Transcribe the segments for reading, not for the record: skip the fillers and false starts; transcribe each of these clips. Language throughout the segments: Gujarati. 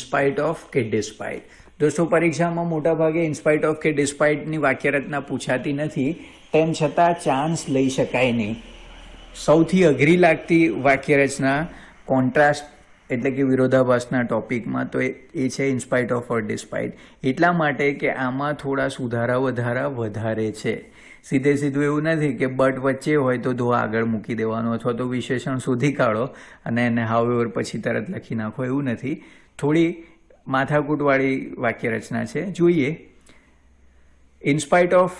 ઇનસ્પાઇટ ઓફ કે ડિસ્પાઇટ. દોસ્તો, પરીક્ષામાં મોટા ભાગે ઇનસ્પાઇટ ઓફ કે ડિસ્પાઇટની વાક્યરચના પૂછાતી નથી, તેમ છતાં ચાન્સ લઈ શકાય નહીં. સૌથી અઘરી લાગતી વાક્યરચના કોન્ટ્રાસ્ટ એટલે કે વિરોધાભાસના ટોપિકમાં તો એ છે ઇનસ્પાઇટ ઓફ ઓર ડિસ્પાઇટ. એટલા માટે કે આમાં થોડા સુધારા વધારે છે. સીધે સીધું એવું નથી કે બટ વચ્ચે હોય તો ધો આગળ મૂકી દેવાનો અથવા તો વિશેષણ શોધી કાઢો અને એને હાવેવર પછી તરત લખી નાખો, એવું નથી. થોડી માથાકૂટવાળી વાક્યરચના છે. જોઈએ ઇનસ્પાઇટ ઓફ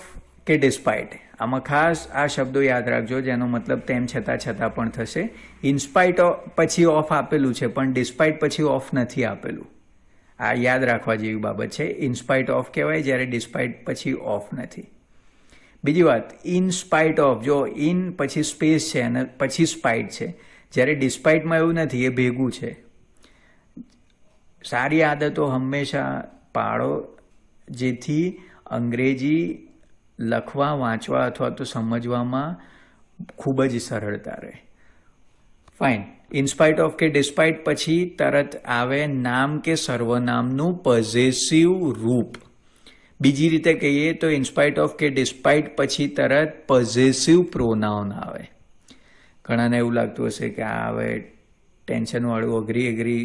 કે ડિસ્પાઇટ. આમાં ખાસ આ શબ્દો યાદ રાખજો જેનો મતલબ તેમ છતાં પણ થશે. ઇનસ્પાઇટ ઓફ પછી ઓફ આપેલું છે પણ ડિસ્પાઇટ પછી ઓફ નથી આપેલું. આ યાદ રાખવા જેવી બાબત છે. ઇનસ્પાઇટ ઓફ કહેવાય જ્યારે ડિસ્પાઇટ પછી ઓફ નથી. બીજી વાત, ઇન સ્પાઇટ ઓફ, જો ઇન પછી સ્પેસ છે અને પછી સ્પાઇટ છે, જ્યારે ડિસ્પાઇટમાં એવું નથી, એ ભેગું છે. સારી આદતો હંમેશા પાડો જેથી અંગ્રેજી લખવા, વાંચવા અથવા તો સમજવામાં ખૂબ જ સરળતા રહે. ફાઇન. ઇનસ્પાઇટ ઓફ કે ડિસ્પાઇટ પછી તરત આવે નામ કે સર્વનામનું પોઝેસિવ રૂપ. બીજી રીતે કહીએ તો ઇનસ્પાઇટ ઓફ કે ડિસ્પાઇટ પછી તરત પોઝેસિવ પ્રોનાઉન આવે. ઘણાને એવું લાગતું હશે કે આ હવે ટેન્શનવાળું અઘરી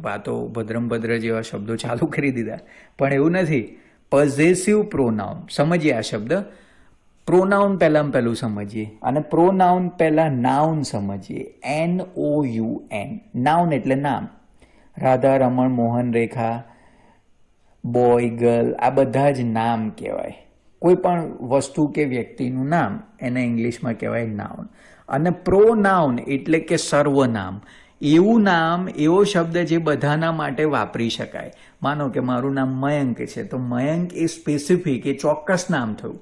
વાતો ભદ્રમ જેવા શબ્દો ચાલુ કરી દીધા, પણ એવું નથી. પોઝેસિવ પ્રોનાઉન સમજીએ. આ શબ્દ પ્રોનાઉન પહેલું સમજીએ અને પ્રોનાઉન પહેલા નાઉન સમજીએ. NOUN. નાઉન એટલે નામ. રાધા, રમણ, મોહન, રેખા, બોય, ગર્લ, આ બધા જ નામ કહેવાય. કોઈ પણ વસ્તુ કે વ્યક્તિનું નામ એને ઇંગ્લિશમાં કહેવાય નાઉન. અને પ્રોનાઉન એટલે કે સર્વનામ. એવું નામ, એવો શબ્દ જે બધાના માટે વાપરી શકાય. માનો કે મારું નામ મયંક છે તો મયંક એ સ્પેસિફિક, એ ચોક્કસ નામ થયું.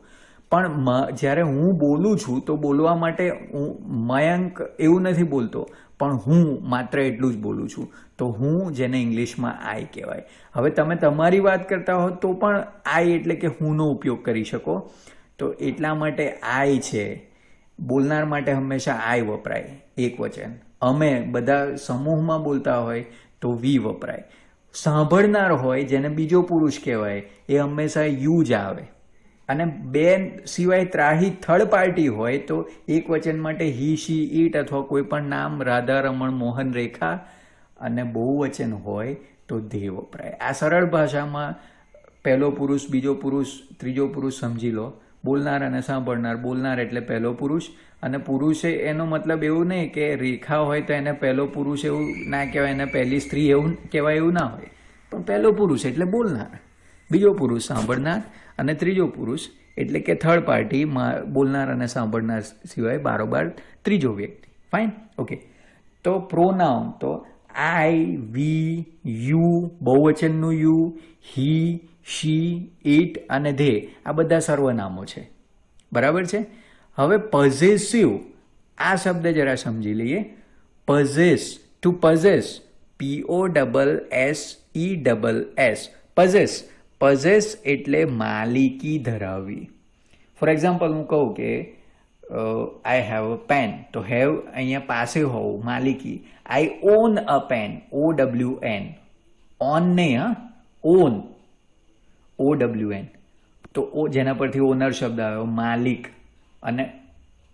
પણ જ્યારે હું બોલું છું તો બોલવા માટે હું મયંક એવું નથી બોલતો, પણ હું માત્ર એટલું જ બોલું છું. તો હું, જેને ઇંગ્લિશમાં આઈ કહેવાય. હવે તમે તમારી વાત કરતા હો તો પણ આઈ એટલે કે હુંનો ઉપયોગ કરી શકો. તો એટલા માટે આઈ છે. બોલનાર માટે હંમેશા આઈ વપરાય, એક વચન. અમે બધા સમૂહમાં બોલતા હોય તો વી વપરાય. સાંભળનાર હોય જેને બીજો પુરુષ કહેવાય એ હંમેશા યુ જ આવે. અને બે સિવાય ત્રાહી થર્ડ પાર્ટી હોય તો એક વચન માટે હી, શી, ઈટ અથવા કોઈ પણ નામ, રાધા, રમણ, મોહન, રેખા, અને બહુવચન હોય તો ધે વપરાય. આ સરળ ભાષામાં પહેલો પુરુષ, બીજો પુરુષ, ત્રીજો પુરુષ સમજી લો. બોલનાર અને સાંભળનાર. બોલનાર એટલે પહેલો પુરુષ, અને પુરુષે એનો મતલબ એવું નહીં કે રેખા હોય તો એને પહેલો પુરુષ એવું ના કહેવાય, એને પહેલી સ્ત્રી એવું કહેવાય, એવું ના હોય. પણ પહેલો પુરુષ એટલે બોલનાર, બીજો પુરુષ સાંભળનાર, અને ત્રીજો પુરુષ એટલે કે થર્ડ પાર્ટી બોલનાર અને સાંભળનાર સિવાય બારોબાર ત્રીજો વ્યક્તિ. Fine, okay. તો પ્રોનાઉન તો આઈ, વી, યુ, બહુવચનનું યુ, હી, શી, ઇટ અને ધે, આ બધા સર્વનામો છે. બરાબર છે. હવે પોઝેસિવ, આ શબ્દ જરા સમજી લઈએ. Possess, to possess, POSSESS. Possess. Possess એટલે માલિકી ધરાવવી. ફોર એક્ઝામ્પલ હું કહું કે આઈ હેવ અ પેન, તો હેવ અહીંયા પાસે હોવું, માલિકી. I own a pen, OWN. Own નહીં, હા, ઓન, OWN. તો જેના પરથી ઓનર શબ્દ આવ્યો, માલિક. અને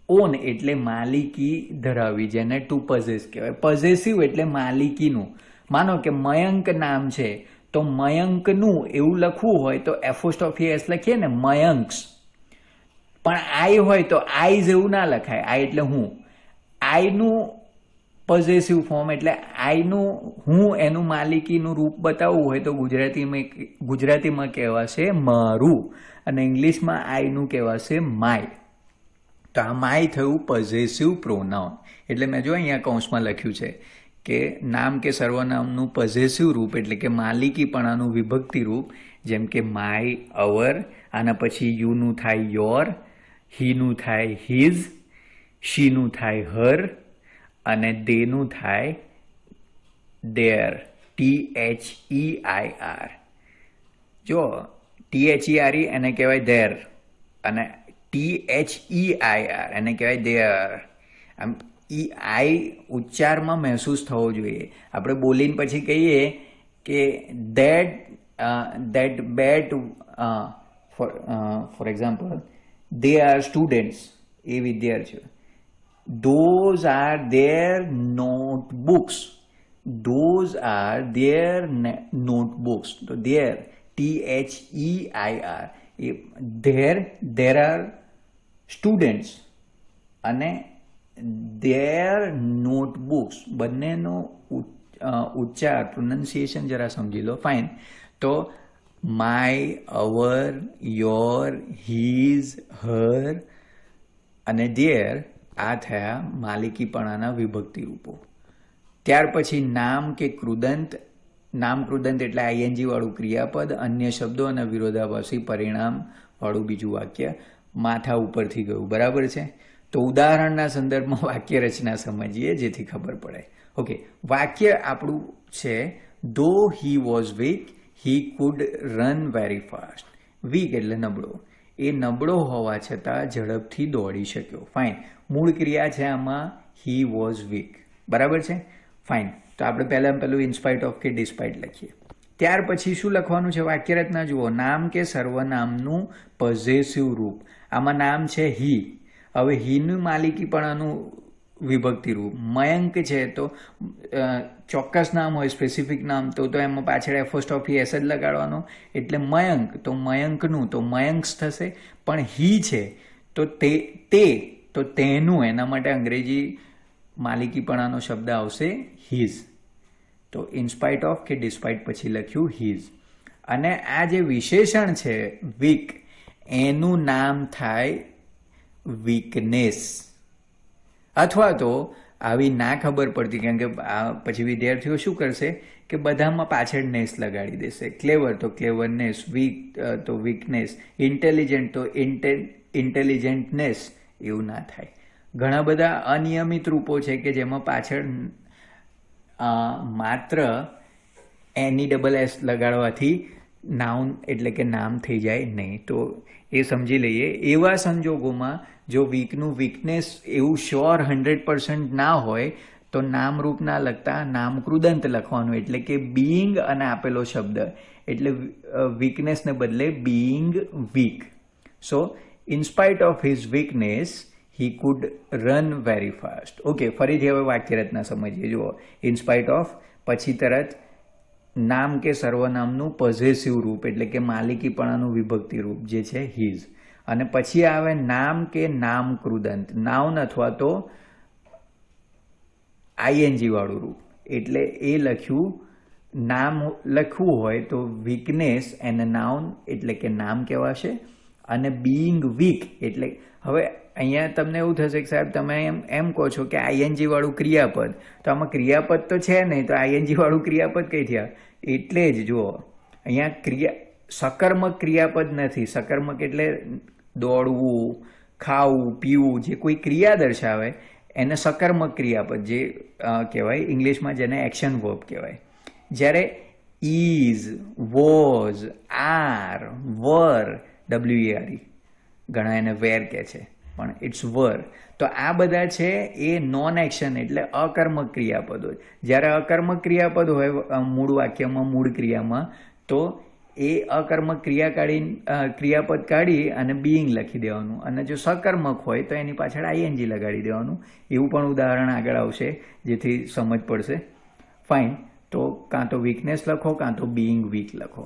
ઓન એટલે માલિકી ધરાવવી, જેને ટુ પોઝેસ કહેવાય. પોઝેસિવ એટલે માલિકીનું. માનો કે મયંક નામ છે તો મયંકનું એવું લખવું હોય તો એપોસ્ટ્રોફી S લખીએ ને, મયંક્સ. પણ આઈ હોય તો આઈ જેવું ના લખાય. આઈ એટલે હું. આઈનું પોઝેસિવ ફોર્મ એટલે આઈનું હું, એનું માલિકીનું રૂપ બતાવવું હોય તો ગુજરાતીમાં કહેવાશે મારું, અને ઇંગ્લિશમાં આઈનું કહેવાશે માય. તો આ માય થયું પોઝેસિવ પ્રોનાઉન. એટલે મેં જો અહીંયા કૌંસમાં લખ્યું છે કે નામ કે સર્વનામનું પોઝેસિવ રૂપ એટલે કે માલિકીપણાનું વિભક્તિ રૂપ, જેમ કે માય, અવર, આના પછી યુનું થાય યોર, હીનું થાય હિઝ, શીનું થાય હર, અને દેનું થાય દેર, THEIR. જો THERE એને કહેવાય ધેર, અને THEIR એને કહેવાય દેર. આમ આઈ ઉચ્ચારમાં મહેસૂસ થવો જોઈએ. આપણે બોલીને પછી કહીએ કે that bat for example they are students, એ વિદ્યાર્થીઓ, those are their notebooks, those are their notebooks. તો their THEIR, there are students અને their notebooks, બંનેનો ઉચ્ચાર પ્રોનન્સિએશન જરા સમજી લો. ફાઇન. તો માય, અવર, યોર, હીઝ, હર અને ધેર આ થયા માલિકીપણાના વિભક્તિ રૂપો. ત્યાર પછી નામ કે કૃદંત. નામ કૃદંત એટલે આઈએનજી વાળું ક્રિયાપદ, અન્ય શબ્દો અને વિરોધાભાસી પરિણામ વાળું બીજું વાક્ય. માથા ઉપરથી ગયું, બરાબર છે. તો ઉદાહરણના સંદર્ભમાં વાક્ય રચના સમજીએ જેથી ખબર પડે. ઓકે, વાક્ય આપણું છે though he was weak he could run very fast. Weak એટલે નબળો, એ નબળો હોવા છતાં ઝડપથી દોડી શક્યો. ફાઇન. મૂળ ક્રિયા છે આમાં હી વોઝ વીક, બરાબર છે. ફાઇન. તો આપણે પહેલું ઇનસ્પાઇટ ઓફ કે ડિસ્પાઇટ લખીએ. ત્યાર પછી શું લખવાનું છે? વાક્ય રચના જુઓ. નામ કે સર્વનામનું પોઝેસિવ રૂપ. આમાં નામ છે હી. હવે હીનું માલિકીપણાનું વિભક્તિ રૂપ. મયંક છે તો ચોક્કસ નામ હોય, સ્પેસિફિક નામ, તો એમાં પાછળ એપોસ્ટ્રોફી એસ જ લગાડવાનો, એટલે મયંક. તો મયંકનું તો મયંક્સ થશે. પણ હી છે તો તેનું, એના માટે અંગ્રેજી માલિકીપણાનો શબ્દ આવશે હીઝ. તો ઇનસ્પાઇટ ઓફ કે ડિસ્પાઇટ પછી લખ્યું હીઝ. અને આ જે વિશેષણ છે વીક, એનું નામ થાય વીકનેસ. અથવા તો આવી ના ખબર પડતી, કારણ કે પછી વિદ્યાર્થીઓ શું કરશે કે બધામાં પાછળ નેસ લગાડી દેશે. ક્લેવર તો ક્લેવરનેસ, વીક તો વીકનેસ, ઇન્ટેલિજન્ટ તો ઇન્ટેલિજન્ટનેસ. એવું ના થાય. ઘણા બધા અનિયમિત રૂપો છે કે જેમાં પાછળ માત્ર NESS લગાડવાથી નાઉન એટલે કે નામ થઈ જાય નહીં. તો એ સમજી લઈએ. એવા સંજોગોમાં જો વીકનું વીકનેસ એવું શ્યોર 100% ના હોય તો નામરૂપ ના લખતા નામકૃદંત લખવાનું, એટલે કે બીઈંગ અને આપેલો શબ્દ, એટલે વીકનેસને બદલે being weak. So in spite of his weakness he could run very fast. Okay, ફરીથી હવે વાક્ય રચના સમજીએ. જુઓ, ઇન સ્પાઇટ ઓફ પછી તરત નામ કે સર્વનામનું પોઝેસિવ રૂપ એટલે કે માલિકીપણાનું વિભક્તિ રૂપ જે છે હીઝ. અને પછી આવે નામ કે નામ કૃદંત, નાઉન અથવા તો આઈએનજી વાળું રૂપ. એટલે એ લખ્યું, નામ લખવું હોય તો વીકનેસ એને નાઉન એટલે કે નામ કહેવાશે. અને બીઈંગ વીક એટલે, હવે અહીંયા તમને એવું થશે કે સાહેબ તમે એમ કહો છો કે આઈએનજી વાળું ક્રિયાપદ, તો આમાં ક્રિયાપદ તો છે નહીં, તો આઈએનજી વાળું ક્રિયાપદ કઈ થયા? એટલે જ જુઓ, અહીંયા સકર્મક ક્રિયાપદ નથી. સકર્મક એટલે દોડવું, ખાવું, પીવું, જે કોઈ ક્રિયા દર્શાવે એને સકર્મક ક્રિયાપદ જે કહેવાય. ઇંગ્લિશમાં જેને એક્શન વર્બ કહેવાય. જ્યારે is, was, are, were, WERE, ઘણા એને વેર કહે છે પણ ઇટ્સ વર. તો આ બધા છે એ નોન એક્શન એટલે અકર્મક ક્રિયાપદ હોય. જ્યારે અકર્મક ક્રિયાપદ હોય મૂળ વાક્યમાં, મૂળ ક્રિયામાં, તો એ અકર્મક ક્રિયાપદ કાઢી અને બીઈંગ લખી દેવાનું. અને જો સકર્મક હોય તો એની પાછળ આઈએનજી લગાડી દેવાનું. એવું પણ ઉદાહરણ આગળ આવશે જેથી સમજ પડશે. ફાઇન. તો કાં તો વીકનેસ લખો કાં તો બીઈંગ વીક લખો.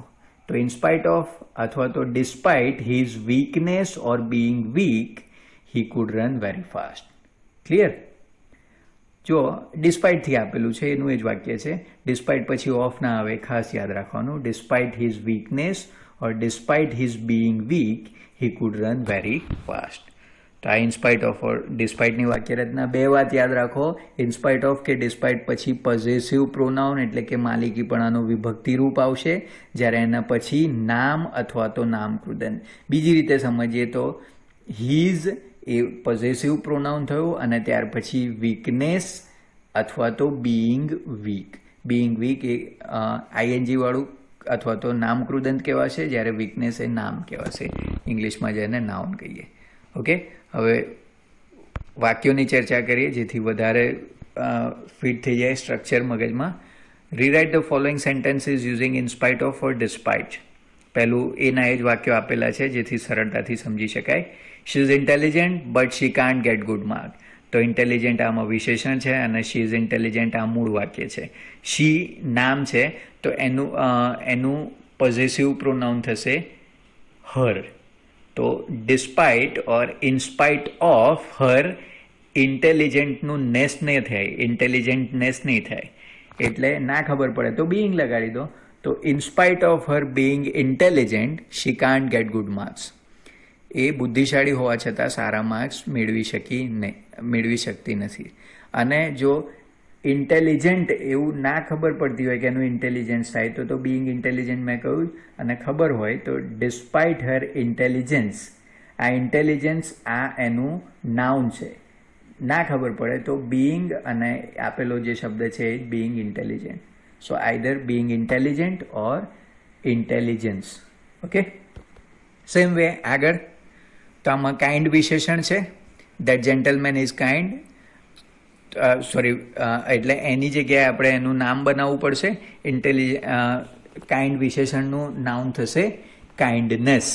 તો ઇન સ્પાઇટ ઓફ અથવા તો despite his weakness or being weak he could run very fast. Clear? જો ડિસ્પાઇટથી આપેલું છે એનું એ જ વાક્ય છે. ડિસ્પાઇટ પછી ઓફ ના આવે, ખાસ યાદ રાખવાનું. Despite his weakness or despite his being weak he could run very fast. તો આ ઇનસ્પાઇટ ઓફ ઓર ડિસ્પાઇટની વાક્ય રચના. બે વાત યાદ રાખો. ઇનસ્પાઇટ ઓફ કે ડિસ્પાઇટ પછી પોઝેસિવ પ્રોનાઉન એટલે કે માલિકીપણાનું વિભક્તિ રૂપ આવશે, જ્યારે એના પછી નામ અથવા તો નામકૃદંત. બીજી રીતે સમજીએ તો હીઝ એ પોઝેસિવ પ્રોનાઉન થયું અને ત્યાર પછી વીકનેસ અથવા તો બીઈંગ વીક. બીઈંગ વીક એ આઈએનજી વાળું અથવા તો નામકૃદંત કહેવાશે, જ્યારે વીકનેસ એ નામ કહેવાશે, ઇંગ્લિશમાં જેને નાઉન કહીએ. ઓકે, હવે વાક્યોની ચર્ચા કરીએ જેથી વધારે ફિટ થઈ જાય સ્ટ્રક્ચર મગજમાં. Rewrite the following sentences using in spite of or despite. પહેલું એના એ જ વાક્યો આપેલા છે જેથી સરળતાથી સમજી શકાય. She is intelligent but she can't get good mark. તો ઇન્ટેલિજન્ટ આમાં વિશેષણ છે અને શી ઇઝ ઇન્ટેલિજન્ટ આ મૂળ વાક્ય છે. શી નામ છે તો એનું પોઝેસિવ પ્રોનાઉન થશે હર. તો ડિસ્પાઇટ ઓર ઇનસ્પાઇટ ઓફ હર ઇન્ટેલિજન્ટનું નેસ નહીં થાય, ઇન્ટેલિજન્ટનેસ નહીં થાય. એટલે ના ખબર પડે તો બીઇંગ લગાડી દો. તો in spite of her being intelligent she can't get good marks. એ બુદ્ધિશાળી હોવા છતાં સારા માર્ક્સ મેળવી શકતી નથી. અને જો ઇન્ટેલિજન્ટ એવું ના ખબર પડતી હોય કે એનું ઇન્ટેલિજન્સ થાય તો બીઇંગ ઇન્ટેલિજન્ટ મેં કહ્યું, અને ખબર હોય તો ડિસ્પાઇટ હર ઇન્ટેલિજન્સ. આ ઇન્ટેલિજન્સ આ એનું નાઉન છે. ના ખબર પડે તો બીઇંગ અને આપેલો જે શબ્દ છે એ બીઇંગ ઇન્ટેલિજન્ટ. સો આઈધર બીઇંગ ઇન્ટેલિજન્ટ ઓર ઇન્ટેલિજન્સ. ઓકે, સેમ વે આગળ. તો આમાં કાઇન્ડ વિશેષણ છે. That gentleman is kind. એટલે એની જગ્યાએ આપણે એનું નામ બનાવવું પડશે. કાઇન્ડ વિશેષણનું નાઉન થશે કાઇન્ડનેસ.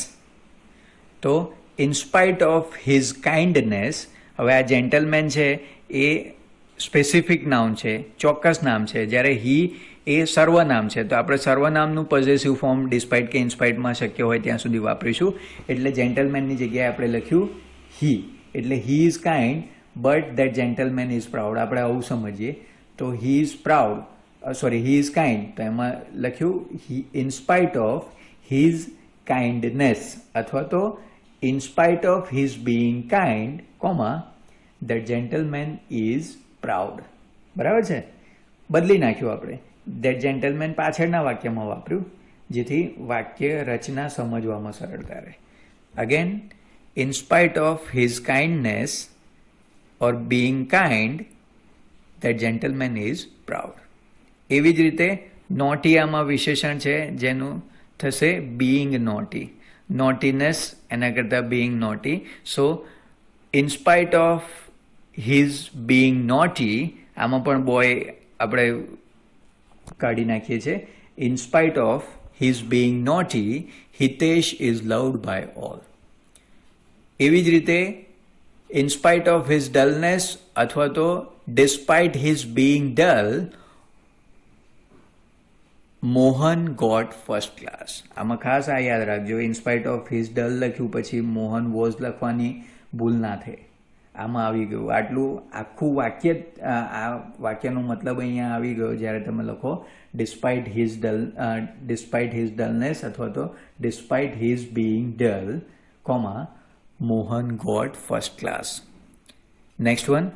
તો ઇનસ્પાઇટ ઓફ હિઝ કાઇન્ડનેસ. હવે આ જેન્ટલમેન છે એ સ્પેસિફિક નાઉન છે, ચોક્કસ નામ છે, જ્યારે હી એ સર્વનામ છે. તો આપણે સર્વનામનું પોઝેસિવ ફોર્મ ડિસ્પાઇટ કે ઇન્સ્પાઇટમાં શક્ય હોય ત્યાં સુધી વાપરીશું. એટલે જેન્ટલમેનની જગ્યાએ આપણે લખ્યું હી. એટલે he is kind but that gentleman is proud. આપણે આવું સમજીએ તો he is proud, he is kind, તો એમાં લખ્યું in spite of his kindness, અથવા તો in spite of his being kind, that gentleman is proud. બરાબર છે? બદલી નાખ્યું આપણે. ધેટ જેન્ટલમેન પાછળના વાક્યમાં વાપર્યું જેથી વાક્ય રચના સમજવામાં સરળતા રહે. Again, in spite of his kindness or being kind, that gentleman is proud. એવી જ રીતે નોટી આમાં વિશેષણ છે જેનું થશે બીઇંગ નોટી. નોટીનેસ એના કરતાં being naughty. So in spite of his being naughty, આમાં પણ બોય આપણે કાઢી નાખીએ છીએ. In spite of his being naughty, Hitesh is loved by all. એવી જ રીતે in spite of his dullness અથવા તો despite his being dull, Mohan got first class. આમાં ખાસ આ યાદ રાખજો, in spite of his dull લખ્યું પછી મોહન વોઝ લખવાની ભૂલ ના થાય. આમાં આવી ગયું આટલું આખું વાક્ય. આ વાક્યનો મતલબ અહીંયા આવી ગયો જ્યારે તમે લખો ડિસ્પાઇટ હિઝ ડલનેસ અથવા તો despite his being dull, Mohan got first class. Next one.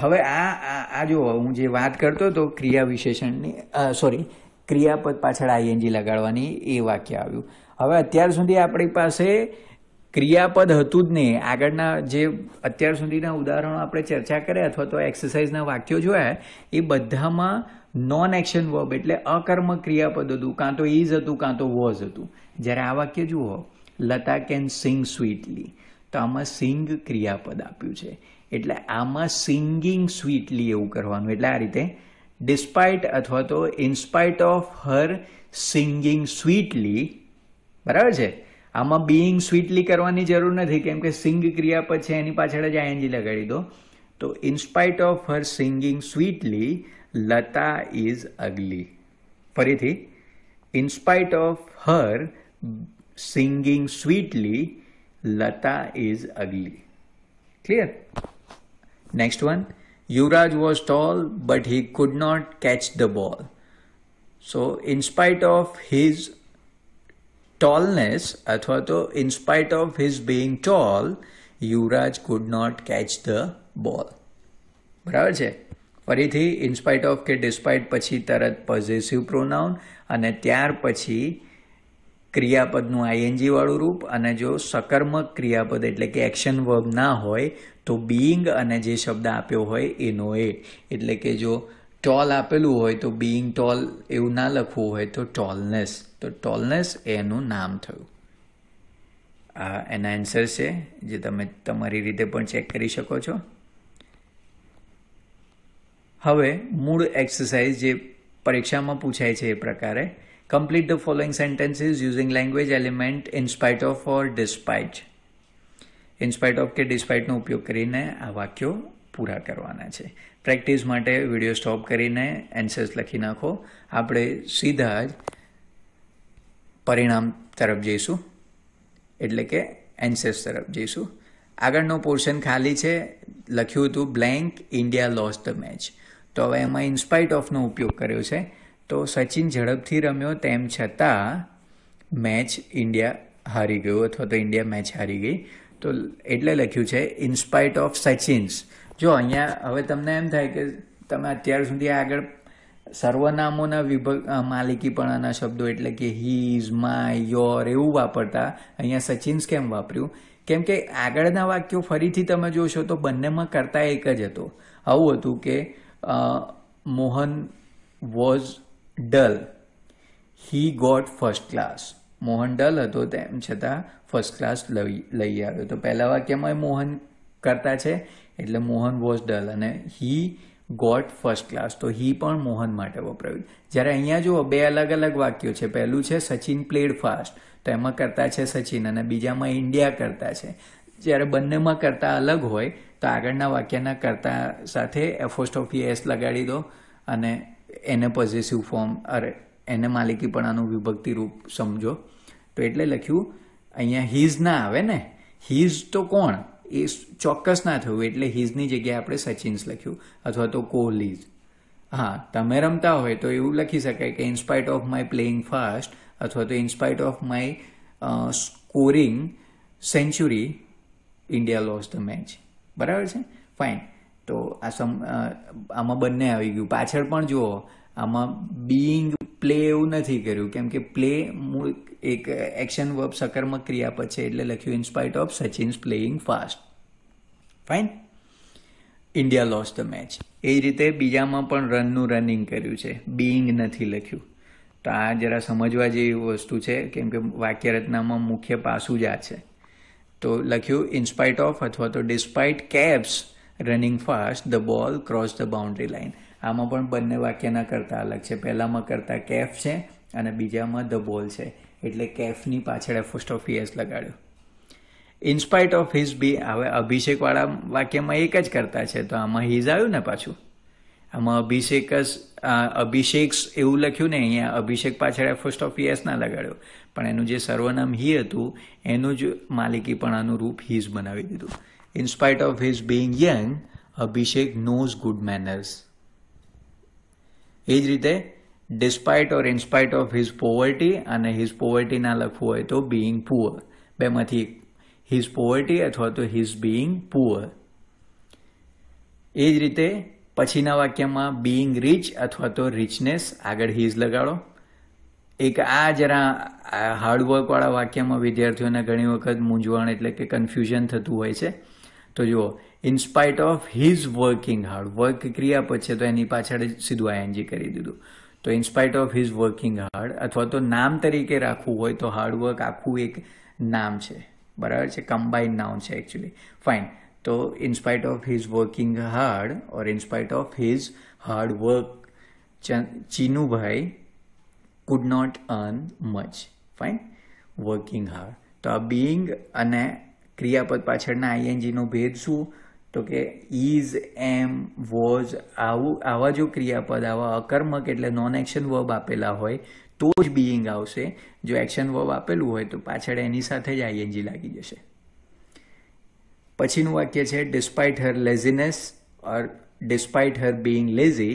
હવે આ જો હું જે વાત કરતો હતો ક્રિયા વિશેષણની, ક્રિયાપદ પાછળ આઈએનજી લગાડવાની, એ વાક્ય આવ્યું. હવે અત્યાર સુધી આપણી પાસે ક્રિયાપદ હતું જ નહીં. આગળના જે અત્યાર સુધીના ઉદાહરણો આપણે ચર્ચા કર્યા અથવા તો એક્સરસાઇઝના વાક્યો જોયા એ બધામાં નોન એક્શન વર્બ એટલે અકર્મક ક્રિયાપદ હતું. કાં તો ઇઝ હતું કાં તો વોઝ હતું. જ્યારે આ વાક્ય જુઓ, લતા કેન સિંગ સ્વીટલી, તો આમાં સિંગ ક્રિયાપદ આપ્યું છે. એટલે આમાં સિંગિંગ સ્વીટલી એવું કરવાનું. એટલે આ રીતે ડિસ્પાઇટ અથવા તો ઇનસ્પાઇટ ઓફ હર સિંગિંગ સ્વીટલી. બરાબર છે? આમાં બીઇંગ સ્વીટલી કરવાની જરૂર નથી કેમ કે સિંગ ક્રિયાપદ છે એની પાછળ જ આઈએનજી લગાડી દો. તો in spite of her singing sweetly, Lata is ugly. ફરીથી, in spite of her singing sweetly, Lata is ugly. Clear? Next one. Yuvraj was tall but he could not catch the ball. So in spite of his tallness અથવા તો in spite of his being tall, Yuvraj could not catch the ball. બરાબર છે? ફરીથી in spite of કે despite પછી તરત પોઝેસિવ પ્રોનાઉન અને ત્યાર પછી ક્રિયાપદનું આઈએનજી વાળું રૂપ. અને જો સકર્મક ક્રિયાપદ એટલે કે એક્શન વર્બ ના હોય તો બીઇંગ અને જે શબ્દ આપ્યો હોય એનો એ. એટલે કે જો ટોલ આપેલું હોય તો બીઇંગ ટોલ એવું ના લખવું હોય તો ટોલનેસ. તો ટોલનેસ એનું નામ થયું. આ એના આન્સર છે જે તમે તમારી રીતે પણ ચેક કરી શકો છો. હવે મૂળ એક્સરસાઇઝ જે પરીક્ષામાં પૂછાય છે એ પ્રકારે complete the following sentences using language element in spite of or despite. In spite of કે ડિસ્પાઇટનો ઉપયોગ કરીને આ વાક્યો પૂરા કરવાના છે. પ્રેક્ટિસ માટે વિડીયો સ્ટોપ કરીને એન્સર્સ લખી નાખો. આપણે સીધા જ પરિણામ તરફ જઈશું, એટલે કે એન્સર્સ તરફ જઈશું. આગળનો પોર્શન ખાલી છે, લખ્યું હતું blank India lost the match. તો હવે એમાં ઇનસ્પાઇટ ઓફનો ઉપયોગ કર્યો છે. તો સચિન ઝડપથી રમ્યો તેમ છતાં મેચ ઇન્ડિયા હારી ગયું, અથવા તો ઇન્ડિયા મેચ હારી ગઈ. તો એટલે લખ્યું છે ઇનસ્પાઇટ ઓફ સચિન્સ. જો અહીંયા હવે તમને એમ થાય કે તમે અત્યાર સુધી આગળ સર્વનામોના માલિકીપણાના શબ્દો એટલે કે હીઝ, માય, યોર એવું વાપરતા, અહીંયા સચિન્સ કેમ વાપર્યું? કેમ કે આગળના વાક્યો ફરીથી તમે જોશો તો બંનેમાં કરતા એક જ હતો. આવું હતું કે Mohan was dull, he got first class. Mohan dull હતો તેમ છતાં ફર્સ્ટ ક્લાસ લઈ આવ્યો. તો પહેલા વાક્યમાં મોહન કરતા છે એટલે મોહન વોઝ ડલ, અને હી ગોટ ફર્સ્ટ ક્લાસ, તો હી પણ મોહન માટે વપરાયું. જ્યારે અહીંયા જુઓ બે અલગ અલગ વાક્યો છે. પહેલું છે સચિન પ્લેડ ફાસ્ટ, તો એમાં કરતા છે સચિન, અને બીજામાં ઇન્ડિયા કરતા છે. જ્યારે બંનેમાં કરતા અલગ હોય તો આગળના વાક્યના કરતા સાથે એપોસ્ટ્રોફી એસ લગાડી દો અને એને પોઝેસિવ ફોર્મ એને માલિકીપણાનું વિભક્તિ રૂપ સમજો. તો એટલે લખ્યું અહીંયા હીઝ ના આવે ને, હીઝ તો કોણ એ ચોક્કસ ના થયું, એટલે હીઝની જગ્યાએ આપણે સચિન્સ લખ્યું, અથવા તો કોહલીઝ. હા, તમે રમતા હોય તો એવું લખી શકાય કે in spite of my playing fast, અથવા તો in spite of my scoring century India lost the match. બરાબર છે, ફાઇન. તો આમાં બંને આવી ગયું. પાછળ પણ જુઓ, આમાં બીઈંગ પ્લે એવું નથી કર્યું, કેમ કે પ્લે મૂળ એક એક્શન વર્બ સકર્મક ક્રિયાપદ છે, એટલે લખ્યું in spite of Sachin's playing fast. Fine. India lost the match. એ જ રીતે બીજામાં પણ રનનું રનિંગ કર્યું છે, બીઈંગ નથી લખ્યું. તો આ જરા સમજવા જેવી વસ્તુ છે, કેમ કે વાક્યરચનામાં મુખ્ય પાસું જ આ છે. તો લખ્યું ઇનસ્પાઇટ ઓફ અથવા તો despite caps running fast the ball cross the boundary line. આમાં પણ બંને વાક્યના કરતા અલગ છે. પહેલામાં કરતા કેફ છે અને બીજામાં ધ બોલ છે, એટલે કેફની પાછળ એપોસ્ટ્રોફી એસ લગાડ્યો. ઇનસ્પાઇટ ઓફ હિઝ બી, હવે અભિષેકવાળા વાક્યમાં એક જ કરતા છે, તો આમાં હિઝ આવ્યું ને પાછું. આમાં અભિષેક્સ એવું લખ્યું ને, અહીંયા અભિષેક પાછળ એપોસ્ટ્રોફી એસ ના લગાડ્યો, પણ એનું જે સર્વનામ હી હતું એનું જ માલિકીપણાનું રૂપ હિઝ બનાવી દીધું. In spite of his being young, Abhishek knows good manners. એ જ રીતે despite or in spite of his poverty, અને હિઝ પોવર્ટી ના લખવું હોય તો બીઇંગ પુઅર. બેમાંથી હિઝ પોવર્ટી અથવા તો હિઝ બીઇંગ પુઅર. એ જ રીતે પછીના વાક્યમાં બીઇંગ રીચ અથવા તો રિચનેસ, આગળ હિઝ લગાડો. એક આ જરા હાર્ડવર્કવાળા વાક્યમાં વિદ્યાર્થીઓને ઘણી વખત મૂંઝવણ એટલે કે કન્ફ્યુઝન થતું હોય છે. તો જુઓ, in spite of his working hard, work ક્રિયાપદ છે તો એની પાછળ સીધું આઈએનજી કરી દીધું. તો in spite of his working hard, અથવા તો નામ તરીકે રાખવું હોય તો હાર્ડવર્ક આખું એક નામ છે, બરાબર છે, કમ્બાઇન્ડ નાઉન છે એકચ્યુઅલી. ફાઇન. તો in spite of his working hard or in spite of his hard work, Chinubhai could not earn much. Fine. Working hard. તો આ being અને ક્રિયાપદ પાછળના આઈએનજી નો ભેદ શું? તો કે is, am, was, આવા જો ક્રિયાપદ, આવા અકર્મક એટલે નોન એક્શન વર્બ આપેલા હોય તો જ being આવશે. જો એક્શન વર્બ આપેલું હોય તો પાછળ એની સાથે જ આઈએનજી લાગી જશે. પછીનું વાક્ય છે despite her laziness or despite her being lazy,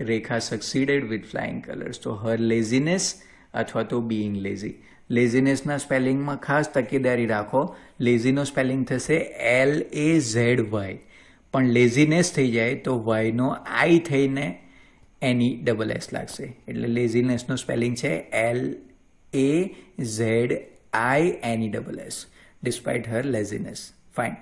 Rekha succeeded with flying colors. તો her laziness અથવા તો being lazy. લેઝીનેસના સ્પેલિંગમાં ખાસ તકેદારી રાખો. લેઝીનો સ્પેલિંગ થશે LAZY, પણ લેઝીનેસ થઈ જાય તો વાયનો આઈ થઈને એની ડબલ એસ લાગશે, એટલે લેઝીનેસનો સ્પેલિંગ છે LAZINES, ડિસ્પાઇટ હર લેઝીનેસ. ફાઇન.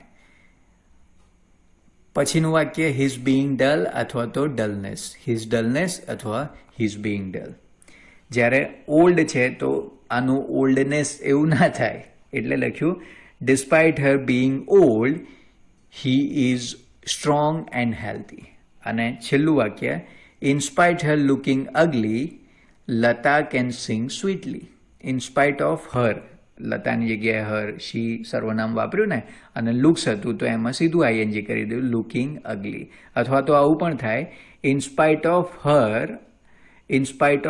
પછીનું વાક્ય હિઝ બીઇંગ ડલ અથવા તો ડલનેસ. હિઝ ડલનેસ અથવા હિઝ બીઇંગ ડલ. જ્યારે ઓલ્ડ છે તો આનું ઓલ્ડનેસ એવું ના થાય, એટલે લખ્યું despite her being old, he is strong and healthy. અને છેલ્લું વાક્ય, in spite her looking ugly, Lata can sing sweetly. In spite of her, લતાની જગ્યાએ હર, શી સર્વનામ વાપર્યું ને, અને લુક્સ હતું તો એમાં સીધું આઈએનજી કરી દઉં, લુકિંગ અગલી. અથવા તો આવું પણ થાય, ઇન્સ્પાઇટ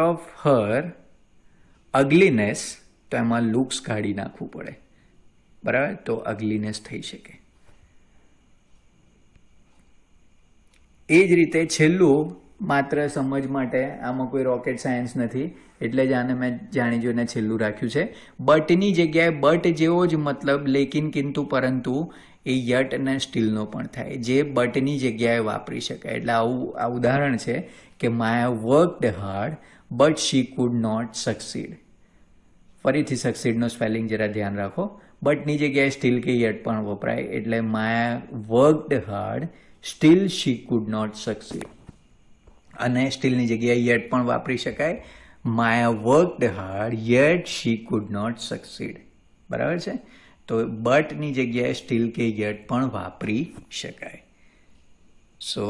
ઓફ હર અગલીનેસ, તો એમાં લુક્સ કાઢી નાખવું પડે, બરાબર, તો અગલીનેસ થઈ શકે. એ જ રીતે છેલ્લું માત્ર સમજ માટે, આમાં કોઈ રોકેટ સાયન્સ નથી એટલે જ આને મેં જાણી જોઈને છેલ્લું રાખ્યું છે. બટની જગ્યાએ બટ જેવો જ મતલબ લેકિન કિંતુ પરંતુ એ યટ અને સ્ટીલનો પણ થાય, જે બટની જગ્યાએ વાપરી શકાય. એટલે આવું આ ઉદાહરણ છે કે Maya worked hard but she could not succeed. ફરીથી સક્સીડનો સ્પેલિંગ જરા ધ્યાન રાખો. બટની જગ્યાએ સ્ટીલ કે યટ પણ વપરાય, એટલે Maya worked hard still she could not succeed. અને સ્ટીલની જગ્યાએ યટ પણ વાપરી શકાય, Maya worked hard yet she could not succeed. બરાબર છે? તો બટની જગ્યાએ સ્ટીલ કે યટ પણ વાપરી શકાય. સો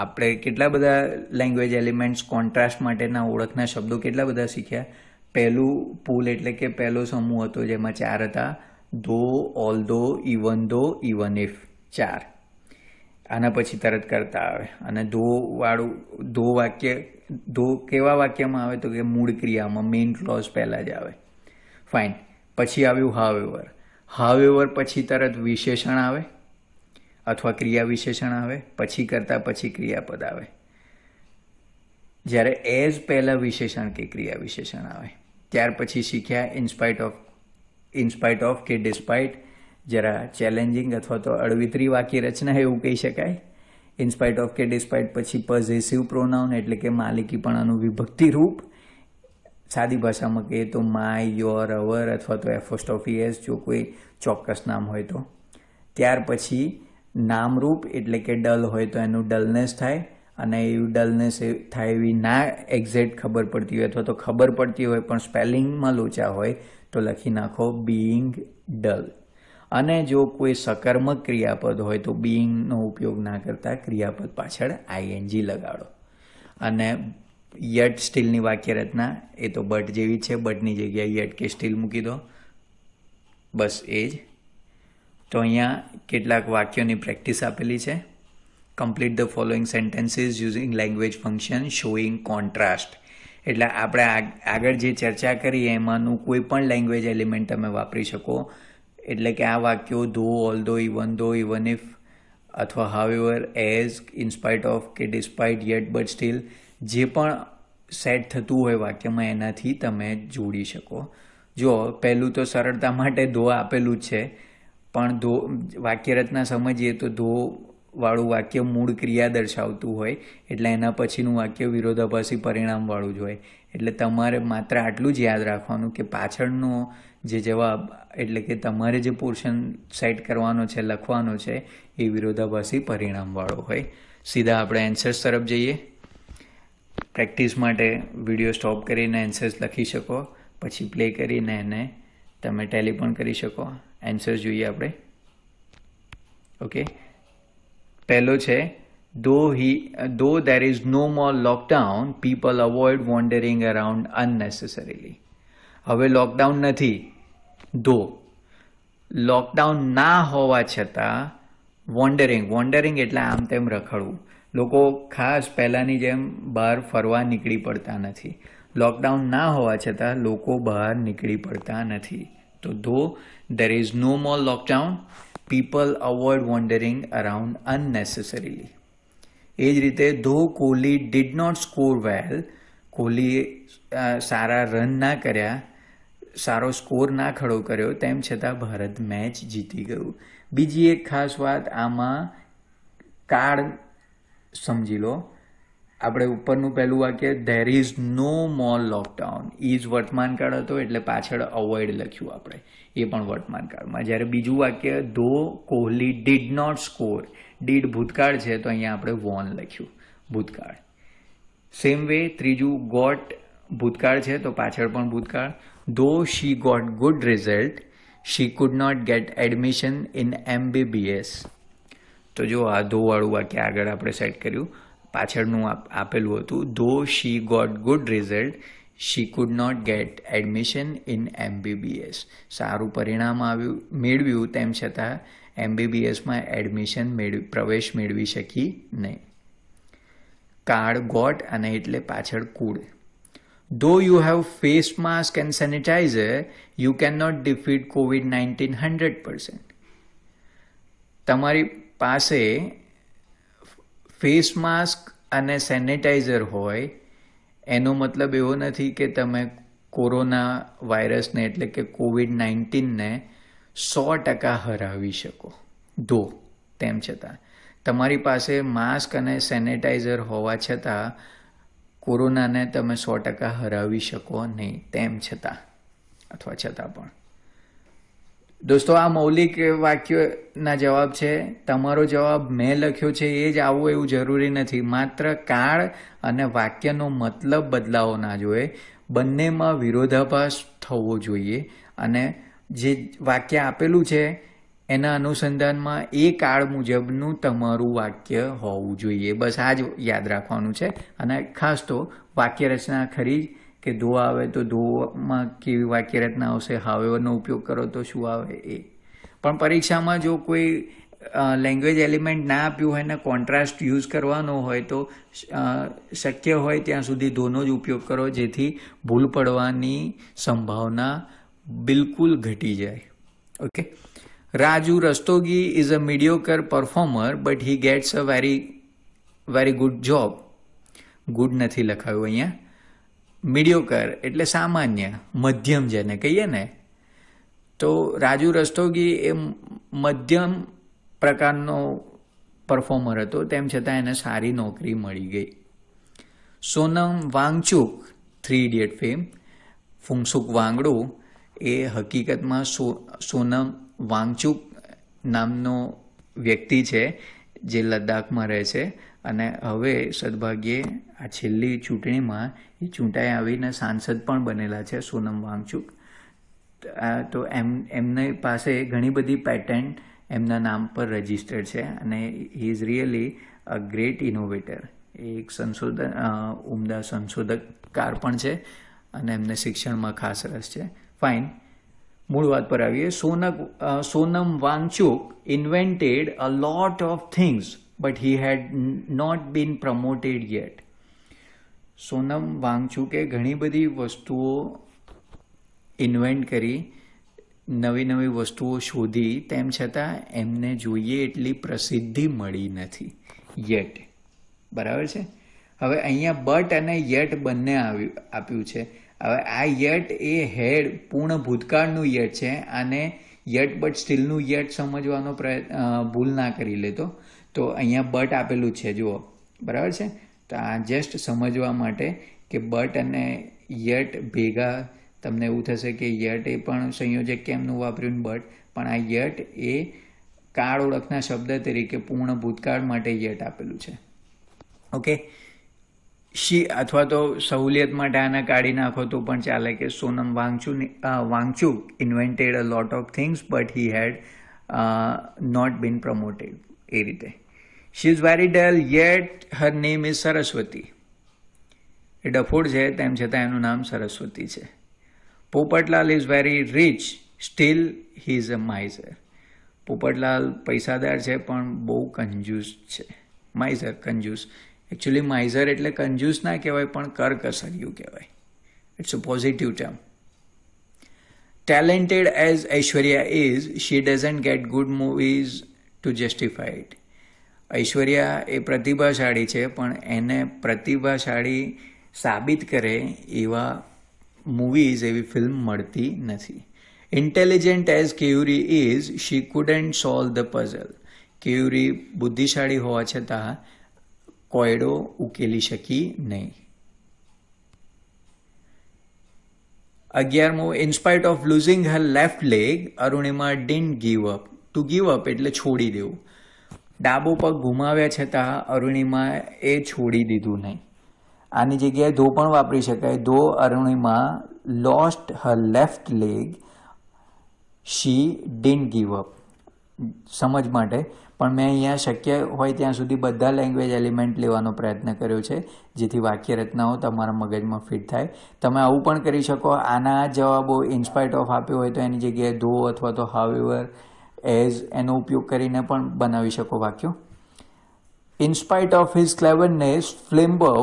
આપણે કેટલા બધા લેંગ્વેજ એલિમેન્ટ્સ કોન્ટ્રાસ્ટ માટેના ઓળખના શબ્દો કેટલા બધા શીખ્યા. પહેલું પુલ એટલે કે પહેલો સમૂહ હતો જેમાં 4 હતા, ધો, ઓલ્ધો, ઇવન ધો, ઇવન ઇફ, 4. આના પછી તરત કરતા આવે. અને ધો વાક્ય, ધો કેવા વાક્યમાં આવે તો કે મૂળ ક્રિયામાં, મેઇન ક્લોઝ પહેલાં જ આવે. ફાઇન. પછી આવ્યું હાવેવર. હાવેવર પછી તરત વિશેષણ આવે અથવા ક્રિયા વિશેષણ આવે, પછી કરતા પછી ક્રિયાપદ આવે. જ્યારે એઝ પહેલાં વિશેષણ કે ક્રિયા વિશેષણ આવે. ત્યાર પછી શીખ્યા ઇન્સ્પાઇટ ઓફ કે ડિસ્પાઇટ, જરા ચેલેન્જિંગ અથવા તો અળવિતરી વાક્ય રચના એવું કહી શકાય. ઇન્સ્પાઇટ ઓફ કે ડિસ્પાઇટ પછી પોઝેસિવ પ્રોનાઉન એટલે કે માલિકીપણાનું વિભક્તિ રૂપ. સાદી ભાષામાં કહીએ તો માય, યોર, અવર અથવા તો એપોસ્ટ્રોફી એસ જો કોઈ ચોક્કસ નામ હોય તો. ત્યાર પછી નામરૂપ એટલે કે ડલ હોય તો એનું ડલનેસ થાય, અને એવું ડલનેસ થાય એવી ના એક્ઝેક્ટ ખબર પડતી હોય અથવા તો ખબર પડતી હોય પણ સ્પેલિંગમાં લોચા હોય તો લખી નાખો બીઈંગ ડલ. અને જો કોઈ સકર્મક ક્રિયાપદ હોય તો બીઈંગનો ઉપયોગ ના કરતા ક્રિયાપદ પાછળ આઈએનજી લગાડો. અને યટ સ્ટીલની વાક્ય રચના એ તો બટ જેવી છે, બટની જગ્યાએ યટ કે સ્ટીલ મૂકી દો, બસ એ જ. તો અહીંયા કેટલાક વાક્યોની પ્રેક્ટિસ આપેલી છે. Complete the following sentences using language function showing contrast. એટલે આપણે આગળ જે ચર્ચા કરી એમાંનું કોઈ પણ લેંગ્વેજ એલિમેન્ટ તમે વાપરી શકો. એટલે કે આ વાક્યો ધો, ઓલ્ધો, ઇવન ધો, ઇવન ઇફ અથવા હાવેવર, એઝ, ઇન્સ્પાઇટ ઓફ કે ડિસ્પાઇટ, યટ, બટ, સ્ટીલ, જે પણ સેટ થતું હોય વાક્યમાં એનાથી તમે જોડી શકો. જો પહેલું તો સરળતા માટે ધો આપેલું જ છે, પણ ધો વાક્ય રચના સમજીએ તો ધો વાળું વાક્ય મૂળ ક્રિયા દર્શાવતું હોય, એટલે એના પછીનું વાક્ય વિરોધાભાસી પરિણામવાળું જ હોય. એટલે તમારે માત્ર આટલું જ યાદ રાખવાનું કે પાછળનો જે જવાબ એટલે કે તમારે જે પોર્શન સેટ કરવાનો છે, લખવાનો છે, એ વિરોધાભાસી પરિણામવાળો હોય. સીધા આપણે એન્સર્સ તરફ જઈએ. પ્રેક્ટિસ માટે વિડીયો સ્ટોપ કરીને એન્સર્સ લખી શકો, પછી પ્લે કરીને એને તમે ટેલી પણ કરી શકો. એન્સર્સ જોઈએ આપણે. ઓકે, પહેલો છે though there is no more lockdown, people avoid wandering around unnecessarily. હવે લોકડાઉન નથી, લોકડાઉન ના હોવા છતાં વોન્ડરિંગ એટલે આમ તેમ રખડવું. લોકો ખાસ પહેલાંની જેમ બહાર ફરવા નીકળી પડતા નથી. લોકડાઉન ના હોવા છતાં લોકો બહાર નીકળી પડતા નથી. તો though there is no more lockdown, people avoid wandering around unnecessarily. એ જ રીતે though Kohli did not score well, કોહલીએ સારા રન ના કર્યા, સારો સ્કોર ના ખડો કર્યો, તેમ છતાં ભારત મેચ જીતી ગયું. બીજી એક ખાસ વાત આમાં કાળ સમજી લો. આપણે ઉપરનું પહેલું વાક્ય there is no more lockdown, is વર્તમાન કાળ હતો એટલે પાછળ અવોઇડ લખ્યું આપણે, એ પણ વર્તમાન કાળમાં. જ્યારે બીજું વાક્ય though Kohli did not score, did ભૂતકાળ છે તો અહીંયા આપણે વોન લખ્યું, ભૂતકાળ. સેમ વે ત્રીજું ગોટ ભૂતકાળ છે તો પાછળ પણ ભૂતકાળ. though she got good result, she could not get admission in MBBS. તો જો આ ધો વાળું વાક્ય આગળ આપણે સેટ કર્યું, પાછળનું આપેલું હતું, though she got good result she could not get admission in MBBS. સારું પરિણામ મેળવ્યું તેમ છતાં MBBSમાં પ્રવેશ મેળવી શકી નહીં. કાર્ડ ગોટ અને એટલે પાછળ food. Though you have face mask and sanitizer, you cannot defeat COVID-19 100%. તમારી પાસે ફેસ માસ્ક અને સેનિટાઈઝર હોય એનો મતલબ એવો નથી કે તમે કોરોના વાયરસને એટલે કે COVID-19ને 100% હરાવી શકો. ધો તેમ છતાં તમારી પાસે માસ્ક અને સેનિટાઈઝર હોવા છતાં કોરોનાને તમે 100% હરાવી શકો નહીં. તેમ છતાં અથવા છતાં પણ. દોસ્તો, આ મૌલિક વાક્યોના જવાબ છે. તમારો જવાબ મેં લખ્યો છે એ જ આવો એવું જરૂરી નથી. માત્ર કાળ અને વાક્યનો મતલબ બદલાવો ના જોઈએ, બંનેમાં વિરોધાભાસ થવો જોઈએ અને જે વાક્ય આપેલું છે એના અનુસંધાનમાં એ કાળ મુજબનું તમારું વાક્ય હોવું જોઈએ. બસ આ જ યાદ રાખવાનું છે. અને ખાસ તો વાક્ય રચના ખરી કે ધો આવે તો ધોમાં કેવી વાક્ય રચના આવશે, હાવેવરનો ઉપયોગ કરો તો શું આવે એ. પણ પરીક્ષામાં જો કોઈ લેંગ્વેજ એલિમેન્ટ ના આપ્યું હોય ને કોન્ટ્રાસ્ટ યુઝ કરવાનો હોય તો શક્ય હોય ત્યાં સુધી ધોનો જ ઉપયોગ કરો, જેથી ભૂલ પડવાની સંભાવના બિલકુલ ઘટી જાય. Okay. Raju Rastogi is a mediocre performer, but he gets a very good job. Good નથી લખાયું અહીંયા. મીડિયોકર એટલે સામાન્ય, મધ્યમ જેને કહીએ ને. તો રાજુ રસ્તોગી એ મધ્યમ પ્રકારનો પરફોર્મર હતો, તેમ છતાં એને સારી નોકરી મળી ગઈ. સોનમ વાંગચુક, 3 Idiot ફેમ, ફુંગસુક વાંગડુ એ હકીકતમાં સોનમ વાંગચુક નામનો વ્યક્તિ છે જે લદ્દાખમાં રહે છે અને હવે સદભાગ્યે આ છેલ્લી ચૂંટણીમાં એ ચૂંટાઈ આવીને સાંસદ પણ બનેલા છે સોનમ વાંગચુક. તો એમની પાસે ઘણી બધી પેટન્ટ એમના નામ પર રજિસ્ટર્ડ છે અને he is really a great innovator. એક ઉમદા સંશોધકકાર પણ છે અને એમને શિક્ષણમાં ખાસ રસ છે. ફાઇન, મૂળ વાત પર આવીએ. Sonam Wangchuk invented a lot of things but he had not been promoted yet. Sonam વાંગચુકે ઘણી બધી વસ્તુઓ ઇન્વેન્ટ કરી, નવી વસ્તુઓ શોધી, તેમ છતાં એમને જોઈએ એટલી પ્રસિદ્ધિ મળી નથી યેટ. બરાબર છે. હવે અહીંયા બટ અને યેટ બંને આપ્યું છે. હવે આ યેટ એ હેડ પૂર્ણ ભૂતકાળનું યેટ છે અને યેટ બટ સ્ટીલનું યેટ સમજવાનો ભૂલ ના કરી લેતો. તો અહીંયા બટ આપેલું છે જુઓ, બરાબર છે. તો આ જસ્ટ સમજવા માટે કે બટ અને યેટ ભેગા તમને એવું થશે કે યેટ એ પણ સંયોજક કેમનું વાપર્યું બટ, પણ આ યેટ એ કાળ ઓળખના શબ્દ તરીકે પૂર્ણ ભૂતકાળ માટે યેટ આપેલું છે. ઓકે. અથવા તો સહુલિયત માટે આને કાઢી નાખો તો પણ ચાલે કે Sonam Wangchuk invented a lot of things but he had not been promoted. એ રીતે. She is very dull yet her name is Saraswati. એ ડફોડ છે તેમ છતાં એનું નામ સરસ્વતી છે. Popatlal is very rich still he is a miser. Popatlal પૈસાદાર છે પણ બહુ કંજૂસ છે. માઇઝર, કંજૂસ. એકચ્યુઅલી માઇઝર એટલે કંજૂસ ના કહેવાય પણ કરકસરિયું કહેવાય. It's a positive term. Talented as Aishwarya is, she doesn't get good movies to justify it. Aishwarya એ પ્રતિભાશાળી છે પણ એને પ્રતિભાશાળી સાબિત કરે એવા મૂવીઝ, એવી ફિલ્મ મળતી નથી. Intelligent as Keyuri is, she couldn't solve the puzzle. કેયુરી બુદ્ધિશાળી હોવા છતાં કોયડો ઉકેલી શકી નહીં. 11મો, in spite of losing her left leg, Arunima didn't give up. To give up એટલે છોડી દેવું. ડાબો પગ ગુમાવ્યા છતાં અરુણિમા એ છોડી દીધું નહીં. આની જગ્યાએ ધો પણ વાપરી શકાય. ધો Arunima lost her left leg, she didn't give up. સમજ માટે, પણ મેં અહીંયા શક્ય હોય ત્યાં સુધી બધા લેંગ્વેજ એલિમેન્ટ લેવાનો પ્રયત્ન કર્યો છે, જેથી વાક્ય રચનાઓ તમારા મગજમાં ફિટ થાય. તમે આવું પણ કરી શકો, આના જવાબો ઇનસ્પાઇટ ઓફ આપ્યો હોય તો એની જગ્યાએ ધો અથવા તો હાવેવર, એઝ એનો ઉપયોગ કરીને પણ બનાવી શકો વાક્યો. In spite of his cleverness, Flimbow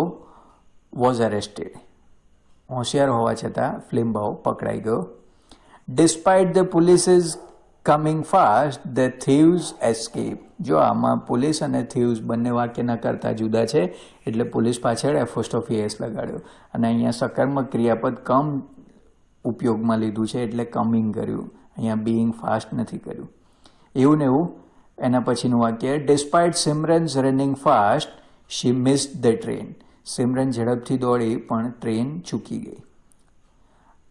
was arrested. હોશિયાર હોવા છતાં ફ્લિમ્બાઉ પકડાઈ ગયો. Despite the police's coming fast, the thieves escaped. જો આમાં પોલીસ અને થીવ્સ બંને વાક્યના કરતા જુદા છે, એટલે પોલીસ પાછળ એફોસ્ટ્રોફી લગાડ્યો, અને અહીંયા સકર્મક ક્રિયાપદ કમ ઉપયોગમાં લીધું છે, એટલે કમિંગ કર્યું, અહીંયા બીઇંગ ફાસ્ટ નથી કર્યું. એવું ને એવું એના પછીનું વાક્ય, despite Simran's running fast, she missed the train. Simran ઝડપથી દોડી પણ ટ્રેન ચૂકી ગઈ.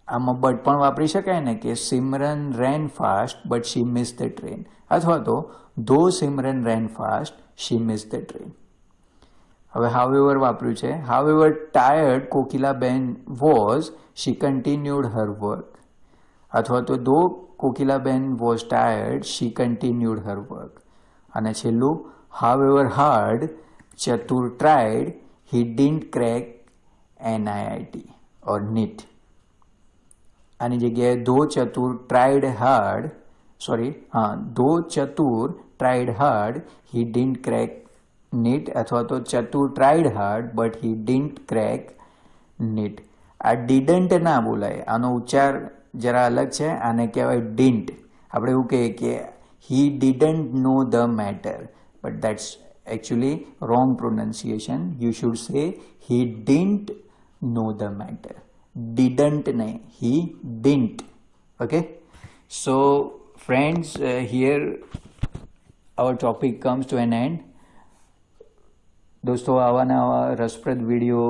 આમાં બટ પણ વાપરી શકાય ને, કે Simran ran fast but she missed the train, અથવા તો though Simran ran fast she missed the train. હવે હાવેવર વાપર્યું છે. However tired Kokilaben was, she continued her work. અથવા તો though Kokilaben was tired, she continued her work. અને છેલ્લું, however hard Chatur tried, he didn't crack NIIT or NEET. આની જગ્યાએ though Chatur tried hard, though Chatur tried hard, he didn't crack NEET, અથવા તો ચતુર tried hard but he didn't crack NEET. આ ડિડન્ટ ના બોલાય, આનો ઉચ્ચાર જરા અલગ છે, આને કહેવાય ડિન્ટ. આપણે એવું કહીએ કે he didn't know the matter, but that's actually wrong pronunciation. You should say he didn't know the matter. Didn't nahi, he didn't. Okay, so friends, here our topic comes to an end. દોસ્તો, આવા નવા રસપ્રદ વિડીયો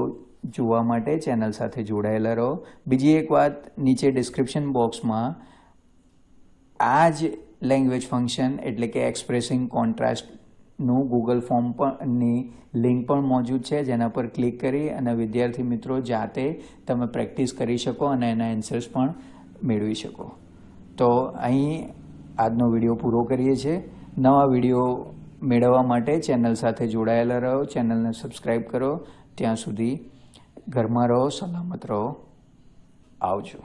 જોવા માટે ચેનલ સાથે જોડાયેલા રહો. બીજી એક વાત, નીચે ડિસ્ક્રિપ્શન બોક્સમાં આ જ લેંગ્વેજ ફંક્શન એટલે કે એક્સપ્રેસિંગ કોન્ટ્રાસ્ટ નું ગૂગલ ફોર્મ પરની લિંક પણ મોજૂદ છે, જેના પર ક્લિક કરી અને વિદ્યાર્થી મિત્રો જાતે તમે પ્રેક્ટિસ કરી શકો અને એના આન્સર્સ પણ મેળવી શકો. તો અહીં આજનો વિડીયો પૂરો કરીએ છીએ. નવા વિડીયો મેળવવા માટે ચેનલ સાથે જોડાયેલા રહો, ચેનલને સબસ્ક્રાઈબ કરો. ત્યાં સુધી ઘરમાં રહો, સલામત રહો. આવજો.